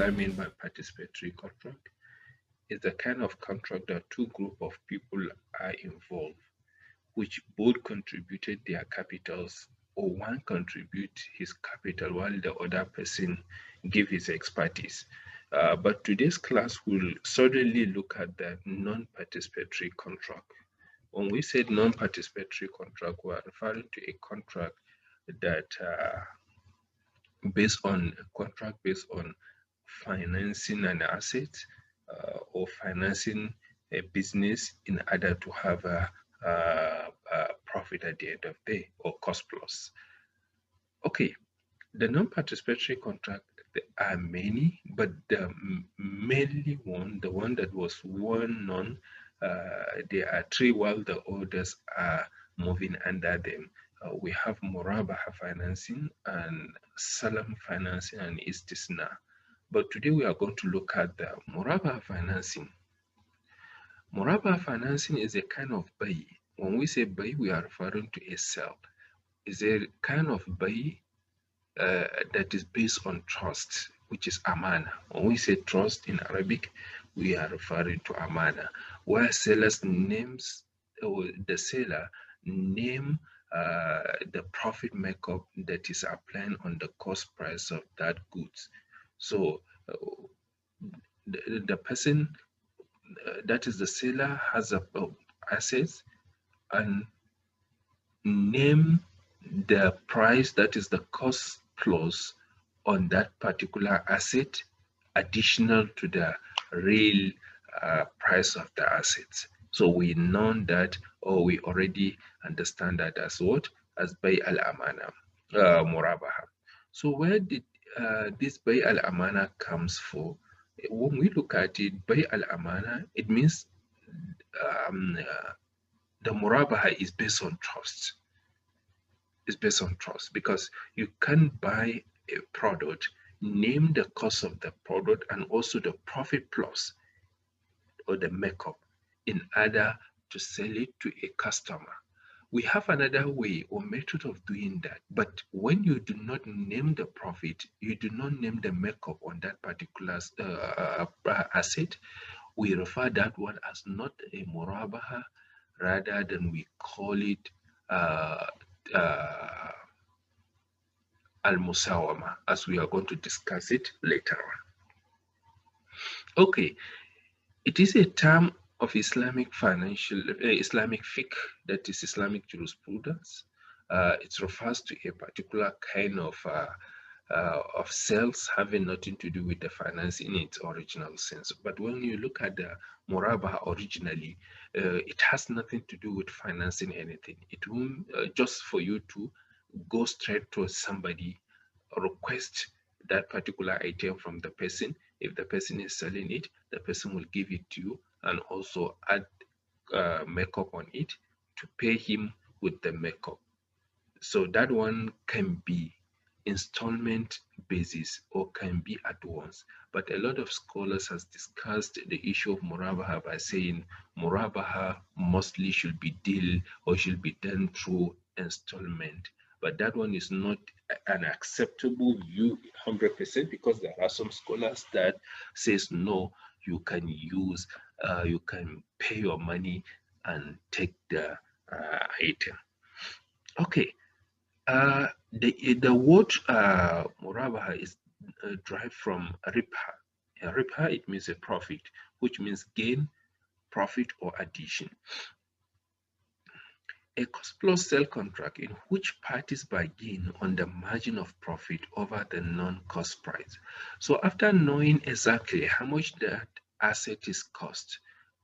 I mean by participatory contract? It's the kind of contract that two group of people are involved, which both contributed their capitals, or one contribute his capital while the other person give his expertise. But today's class will suddenly look at the non-participatory contract. When we said non-participatory contract, we are referring to a contract that based on financing an asset or financing a business in order to have a profit at the end of the day, or cost plus. Okay, the non-participatory contract, there are many, but the mainly one, the one that was well known, there are three while the others are moving under them. We have Murabaha financing and Salam financing and Istisna. But today we are going to look at the Murabaha financing. Murabaha financing is a kind of buy. When we say buy, we are referring to a sell. It's a kind of buy that is based on trust, which is amana. When we say trust in Arabic, we are referring to amana, where sellers names, or the seller name the profit makeup that is applying on the cost price of that goods. So the person, that is the seller, has a assets and name the price, that is the cost plus on that particular asset, additional to the real price of the assets. So we know that, or we already understand that as what? As Bay al Amana, Murabaha. So where did this Bay al Amana comes for? When we look at it, Bay al Amana, it means um, uh, the Murabaha is based on trust. It's based on trust because you can buy a product, name the cost of the product and also the profit plus or the makeup in order to sell it to a customer. We have another way or method of doing that, but when you do not name the profit, you do not name the makeup on that particular asset, we refer that one as not a murabaha, rather than we call it uh, uh, al-musawama, as we are going to discuss it later on. Okay, it is a term of Islamic fiqh, that is Islamic jurisprudence. It refers to a particular kind of sales having nothing to do with the finance in its original sense. But when you look at the Murabah originally, it has nothing to do with financing anything. It will just for you to go straight to somebody, request that particular item from the person. If the person is selling it, the person will give it to you and also add makeup on it to pay him with the makeup. So that one can be installment basis or can be at once. But a lot of scholars has discussed the issue of murabaha by saying murabaha mostly should be deal or should be done through installment. But that one is not an acceptable view 100% because there are some scholars that says no, you can use, you can pay your money and take the item. Okay, the word murabaha is derived from ribha. Ribha, it means a profit, which means gain, profit, or addition. A cost plus sell contract in which parties bargain on the margin of profit over the non-cost price. So after knowing exactly how much that asset is cost,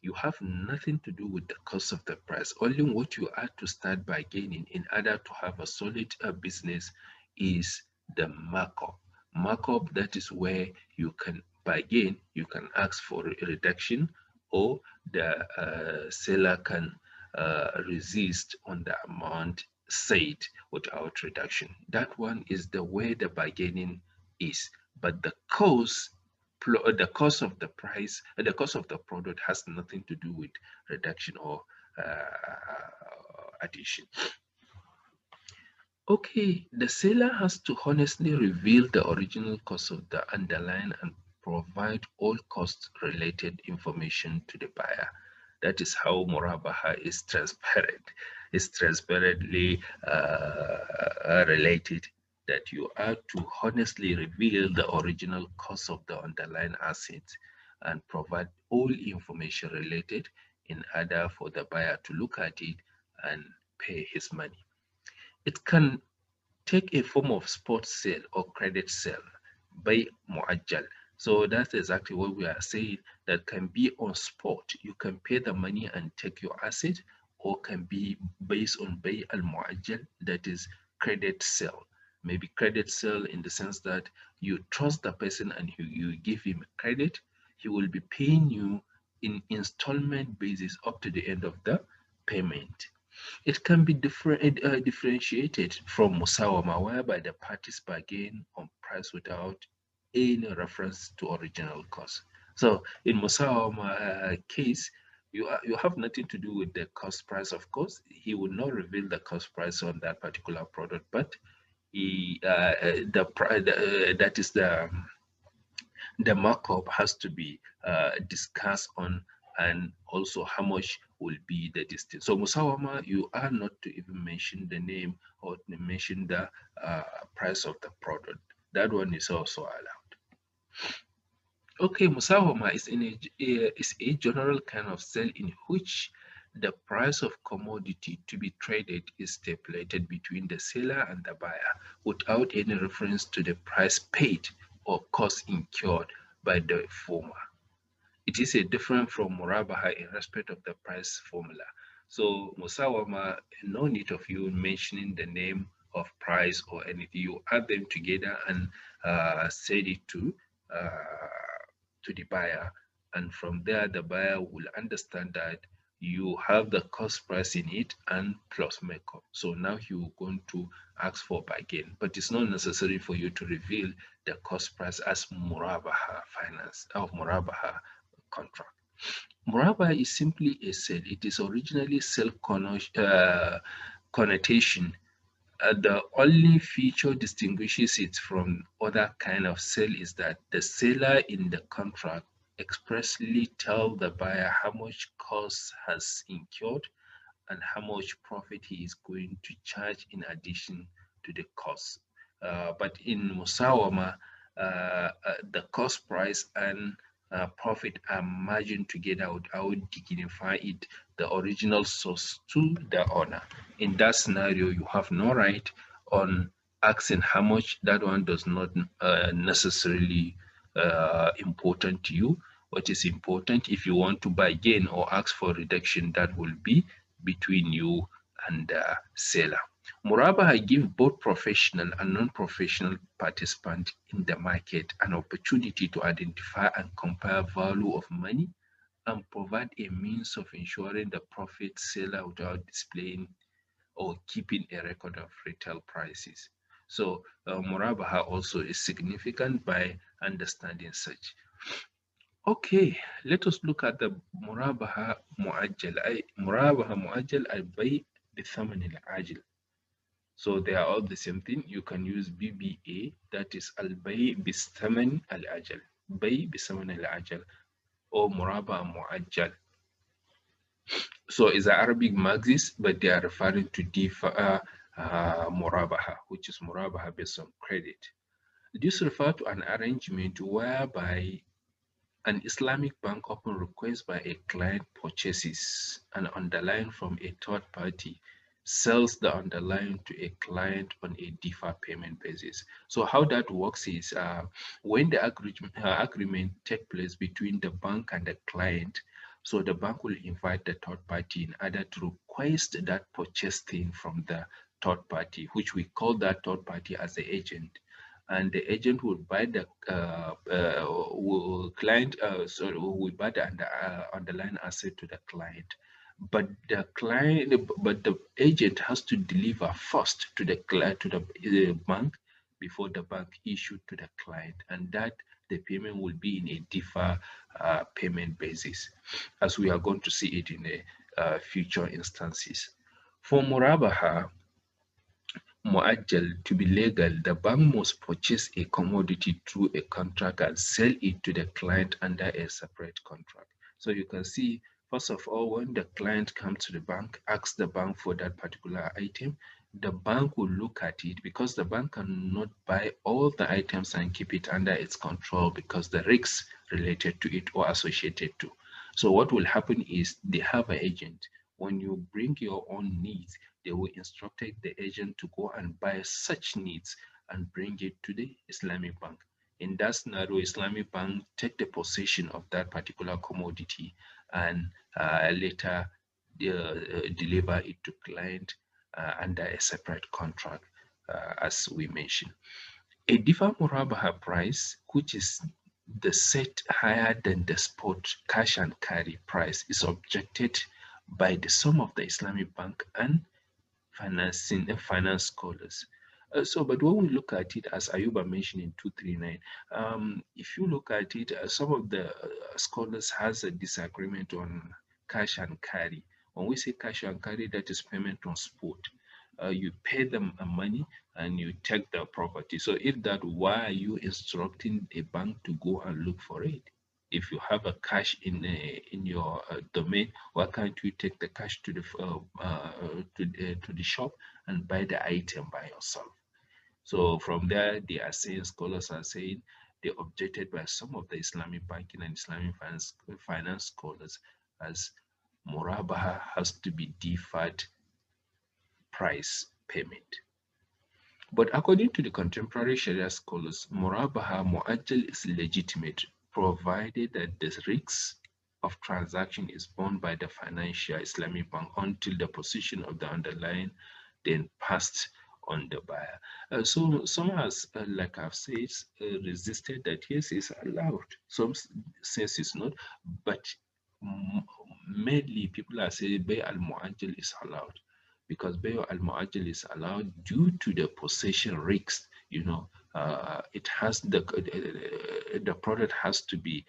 you have nothing to do with the cost of the price. Only what you have to start bargaining in order to have a solid business is the markup. Markup, that is where you can bargain, you can ask for a reduction, or the seller can resist on the amount said without reduction. That one is the way the bargaining is. But the cost of the price, the cost of the product has nothing to do with reduction or addition. Okay, the seller has to honestly reveal the original cost of the underlying and provide all cost-related information to the buyer. That is how Murabaha is transparent. It's transparently related, that you are to honestly reveal the original cost of the underlying asset and provide all information related in order for the buyer to look at it and pay his money. It can take a form of sports sale or credit sale by muajjal. So that's exactly what we are saying. That can be on spot. You can pay the money and take your asset, or can be based on bay al muajjal, that is credit sale. Maybe credit sale in the sense that you trust the person and you give him credit. He will be paying you in installment basis up to the end of the payment. It can be differentiated from musawama, whereby the parties bargain on price without any reference to original cost. So in musawama case, you have nothing to do with the cost price. Of course, he will not reveal the cost price on that particular product, but that is the markup has to be discussed on, and also how much will be the distance. So musawama, you are not to even mention the name or mention the price of the product. That one is also allowed. Okay, musawama is a general kind of sale in which the price of commodity to be traded is stipulated between the seller and the buyer without any reference to the price paid or cost incurred by the former. It is a different from murabaha in respect of the price formula. So musawama, no need of you mentioning the name of price or anything. You add them together and set it to the buyer, and from there the buyer will understand that you have the cost price in it and plus makeup. So now you're going to ask for bargain, but it's not necessary for you to reveal the cost price as murabaha finance or murabaha contract. Murabaha is simply a sale. It is originally self connotation. The only feature distinguishes it from other kind of sale is that the seller in the contract expressly tell the buyer how much cost has incurred and how much profit he is going to charge in addition to the cost. But in Musawama, the cost price and profit are merged together without dignify it, the original source to the owner. In that scenario, you have no right on asking how much. That one does not necessarily important to you. What is important, if you want to bargain or ask for reduction, that will be between you and the seller. Murabaha gives both professional and non-professional participants in the market an opportunity to identify and compare value of money and provide a means of ensuring the profit seller without displaying or keeping a record of retail prices. So Murabaha also is significant by understanding such. Okay, let us look at the Murabaha Muajjal. Murabaha Muajjal al Bay Bithaman al Ajil. So they are all the same thing. You can use BBA, that is Al Bay Bithaman al Ajal. Bay Bithaman al Ajal or Murabaha Muajjal. So it's an Arabic maxis, but they are referring to Murabaha, which is Murabaha based on credit. This refers to an arrangement whereby an Islamic bank often requests by a client purchases an underlying from a third party, sells the underlying to a client on a deferred payment basis. So how that works is when the agreement takes place between the bank and the client, so the bank will invite the third party in order to request that purchase thing from the third party, which we call that third party as the agent, and the agent will buy the client, will buy the underlying asset to the client. But the agent has to deliver first to the client, to the bank, before the bank issued to the client, and that the payment will be in a deferred payment basis, as we are going to see it in the future instances. For Murabaha, mu'ajjal, to be legal, the bank must purchase a commodity through a contract and sell it to the client under a separate contract. So you can see, first of all, when the client comes to the bank, asks the bank for that particular item, the bank will look at it, because the bank cannot buy all the items and keep it under its control because the risks related to it or associated to. So what will happen is they have an agent. When you bring your own needs, they will instruct the agent to go and buy such needs and bring it to the Islamic bank. In that scenario, Islamic bank take the possession of that particular commodity and later deliver it to client under a separate contract, as we mentioned. A different Murabaha price, which is the set higher than the spot cash and carry price, is objected by the sum of the Islamic bank and finance scholars. But when we look at it, as Ayuba mentioned in 239, if you look at it, some of the scholars has a disagreement on cash and carry. When we say cash and carry, that is payment on spot. You pay them money and you take the property. So if that, why are you instructing a bank to go and look for it? If you have a cash in your domain, why can't you take the cash to the shop and buy the item by yourself? So from there, they are saying, scholars are saying, they objected by some of the Islamic banking and Islamic finance scholars, as Murabaha has to be deferred price payment. But according to the contemporary Sharia scholars, Murabaha Mu'ajjal is legitimate, provided that the risk of transaction is borne by the financial Islamic bank until the position of the underlying then passed on the buyer. So some has, like I've said, resisted that yes, it's allowed. Some says it's not, but mainly people are saying Bay al-Mu'ajjal is allowed, because Bay al-Mu'ajjal is allowed due to the possession risks. It has the product has to be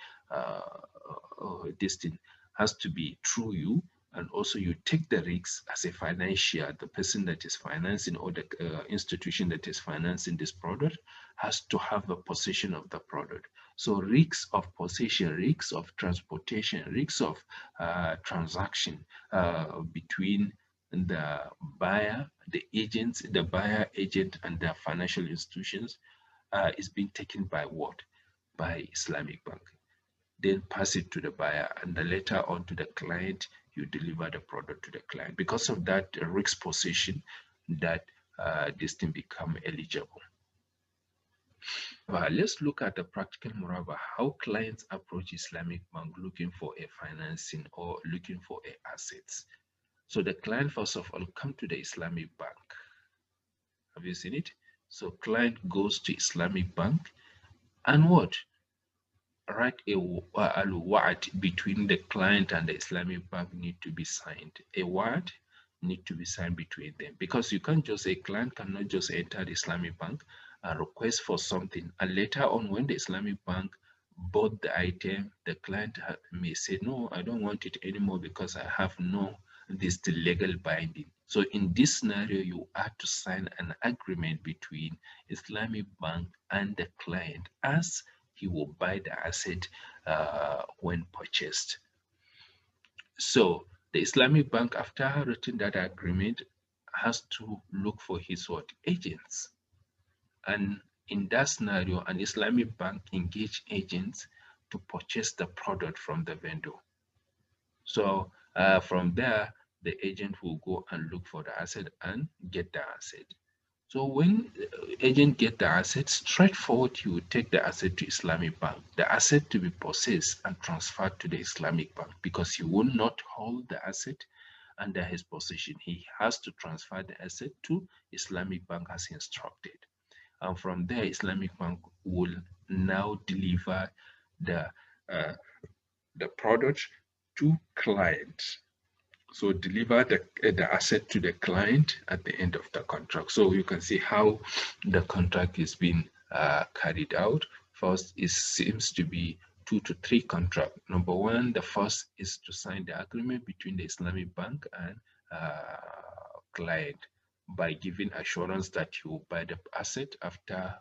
this thing has to be through you, and also you take the risks as a financier. The person that is financing, or the institution that is financing this product, has to have a possession of the product. So risks of possession, risks of transportation, risks of transaction between the buyer, the agents, the buyer, agent, and the financial institutions is being taken by what? By Islamic bank. Then pass it to the buyer, and then later on to the client, you deliver the product to the client. Because of that risk position, that this thing become eligible. Let's look at the practical Murabba, how clients approach Islamic bank looking for a financing or looking for a assets. So the client, first of all, come to the Islamic bank. Have you seen it? So client goes to Islamic bank, and what? Write a wa'ad between the client and the Islamic bank need to be signed. A word need to be signed between them, because you can't just say, client cannot just enter the Islamic bank and request for something, and later on when the Islamic bank bought the item, the client may say, no, I don't want it anymore because I have no this legal binding. So in this scenario, you have to sign an agreement between Islamic bank and the client, as he will buy the asset when purchased. So the Islamic bank, after written that agreement, has to look for his what? Agents. And in that scenario, an Islamic bank engage agents to purchase the product from the vendor. So from there, the agent will go and look for the asset and get the asset. So when agent get the asset, straightforward, you will take the asset to Islamic bank. The asset to be possessed and transferred to the Islamic bank, because he will not hold the asset under his possession. He has to transfer the asset to Islamic bank as instructed. And from there, Islamic bank will now deliver the product to client. So deliver the asset to the client at the end of the contract. So you can see how the contract is being carried out. First, it seems to be 2 to 3 contracts. Number one, the first is to sign the agreement between the Islamic bank and client. by giving assurance that you buy the asset after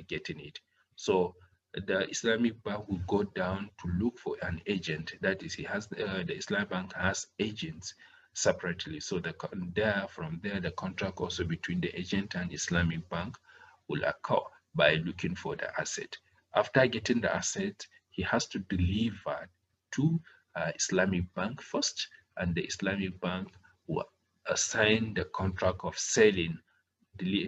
getting it. So the Islamic bank will go down to look for an agent. That is, he has the Islamic bank has agents separately. So from there, the contract also between the agent and Islamic bank will occur by looking for the asset. After getting the asset, he has to deliver to Islamic bank first, and the Islamic bank will assign the contract of selling,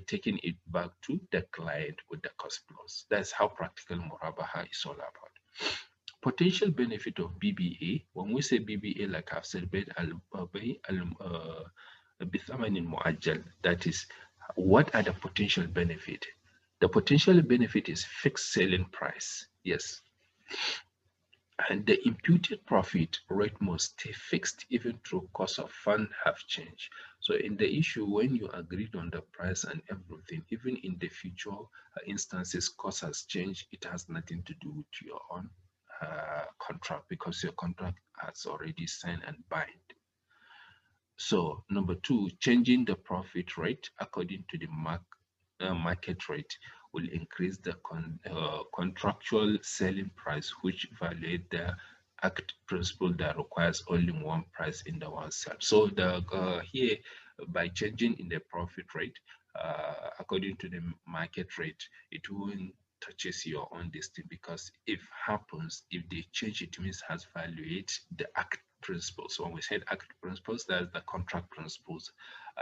taking it back to the client with the cost plus. That's how practical Murabaha is all about. Potential benefit of BBA. When we say BBA, like I've said, بثمن مؤجل, that is, what are the potential benefit? The potential benefit is fixed selling price. Yes. And the imputed profit rate must stay fixed even though cost of fund have changed. So in the issue, when you agreed on the price and everything, even in the future instances, cost has changed, it has nothing to do with your own contract, because your contract has already signed and bind. So number two, changing the profit rate according to the market rate will increase the contractual selling price, which violate the act principle that requires only one price in the one sale. So here, by changing in the profit rate according to the market rate, it won't touches your own destiny, because if they change, it means has violate the act principles. So when we said act principles, that's the contract principles,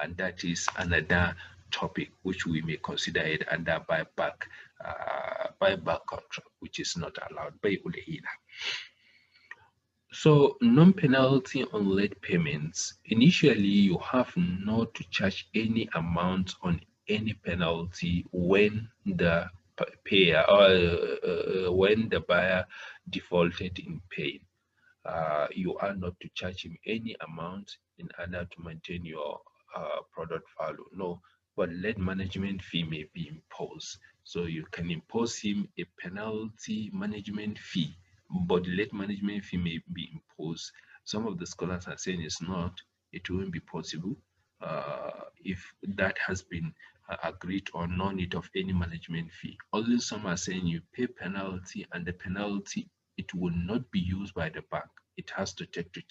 and that is another topic which we may consider it under buyback contract, which is not allowed by ULAINA. So non-penalty on late payments. Initially, you have not to charge any amount on any penalty when the payer or when the buyer defaulted in paying. You are not to charge him any amount in order to maintain your product value. No, but late management fee may be imposed. So you can impose him a penalty management fee, but late management fee may be imposed. Some of the scholars are saying it won't be possible if that has been agreed on, no need of any management fee. Although some are saying you pay penalty, and the penalty, it will not be used by the bank. It has to take to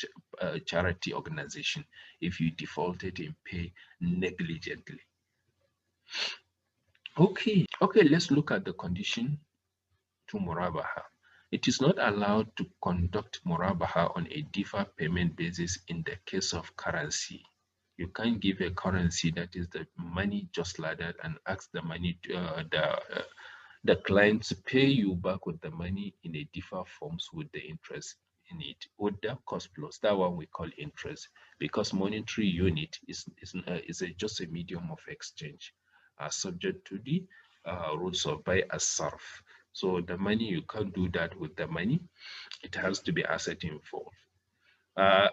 charity organization if you defaulted in pay negligently. Okay, let's look at the condition to Murabaha. It is not allowed to conduct Murabaha on a deferred payment basis in the case of currency. You can't give a currency that is the money just like that and ask the money the client to pay you back with the money in a deferred forms with the interest in it, with the cost plus. That one we call interest, because monetary unit is just a medium of exchange, subject to the rules of buy as surf. So the money, you can't do that with the money. It has to be asset involved.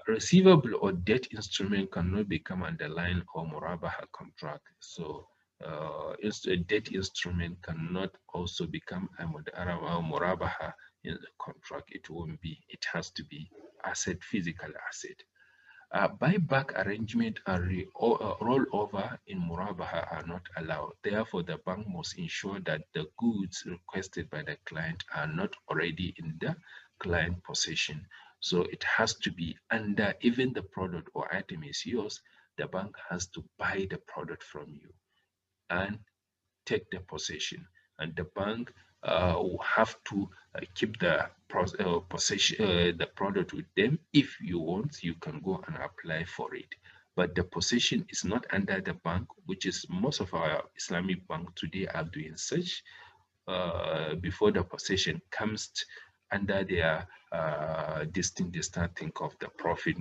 Receivable or debt instrument cannot become underlying or Murabaha contract. So a debt instrument cannot also become a Murabaha in the contract. It won't be. It has to be asset, physical asset. Buyback arrangement and rollover in Murabaha are not allowed. Therefore, the bank must ensure that the goods requested by the client are not already in the client possession. So it has to be under, even the product or item is yours, the bank has to buy the product from you and take the possession. And the bank will have to keep the possession, the product with them. If you want, you can go and apply for it. But the possession is not under the bank, which is most of our Islamic banks today are doing such. Before the possession comes under their distinct, they start think of the profit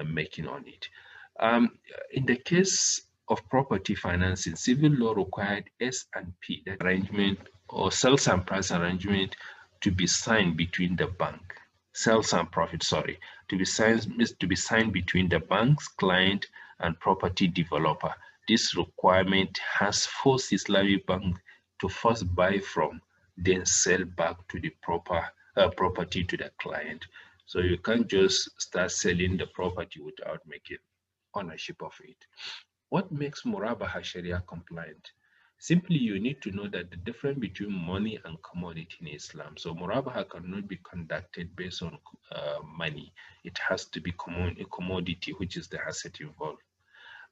making on it. In the case of property financing, civil law required S&P, that arrangement or sales and price arrangement, to be signed between the bank, sales and profit, sorry, to be signed between the bank's client and property developer. This requirement has forced Islamic bank to first buy from, then sell back to the property to the client. So you can't just start selling the property without making ownership of it. What makes Murabaha Sharia compliant? Simply, you need to know that the difference between money and commodity in Islam. So, Murabaha cannot be conducted based on money. It has to be a commodity, which is the asset involved.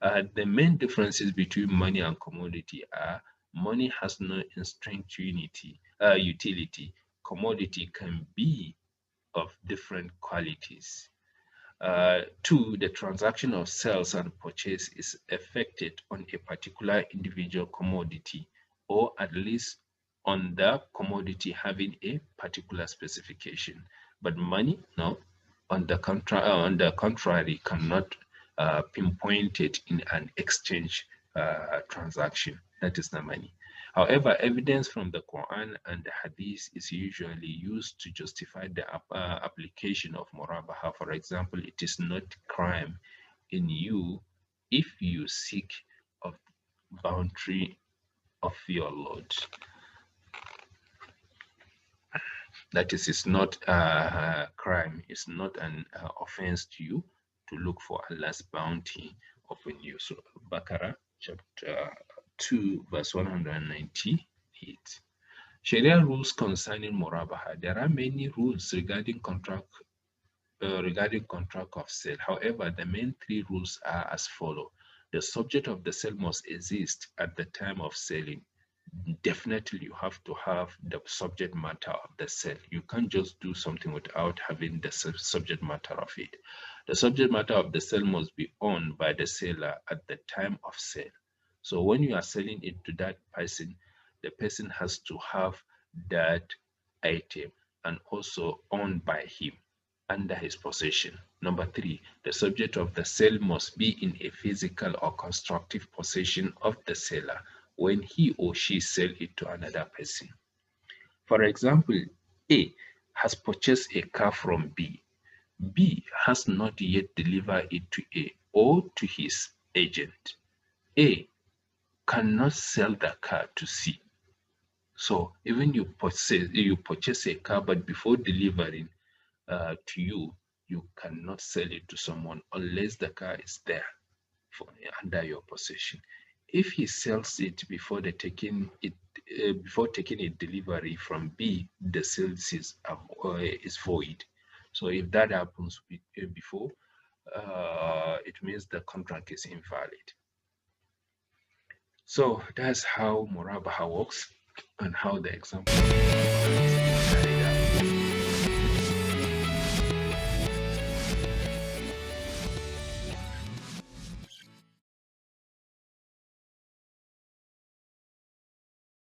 The main differences between money and commodity are money has no instinct utility. Commodity can be of different qualities. Two, the transaction of sales and purchase is effected on a particular individual commodity, or at least on the commodity having a particular specification. But money, no, on the contrary, cannot pinpoint it in an exchange transaction. That is the money. However, evidence from the Quran and the Hadith is usually used to justify the application of Murabaha. For example, it is not crime in you if you seek of boundary of your Lord. That is, it's not a crime, it's not an offense to you to look for Allah's bounty upon you. So, Baqarah chapter 2, verse 198. Sharia rules concerning Murabaha. There are many rules regarding contract of sale. However, the main three rules are as follow. The subject of the sale must exist at the time of selling. Definitely, you have to have the subject matter of the sale. You can't just do something without having the subject matter of it. The subject matter of the sale must be owned by the seller at the time of sale. So when you are selling it to that person, the person has to have that item and also owned by him under his possession. Number three, the subject of the sale must be in a physical or constructive possession of the seller when he or she sell it to another person. For example, A has purchased a car from B. B has not yet delivered it to A or to his agent. A cannot sell the car to C. So even you purchase a car, but before delivering to you, you cannot sell it to someone unless the car is there under your possession. If he sells it before taking a delivery from B, the sales is void. So if that happens before, it means the contract is invalid. So that's how Murabaha works and how the example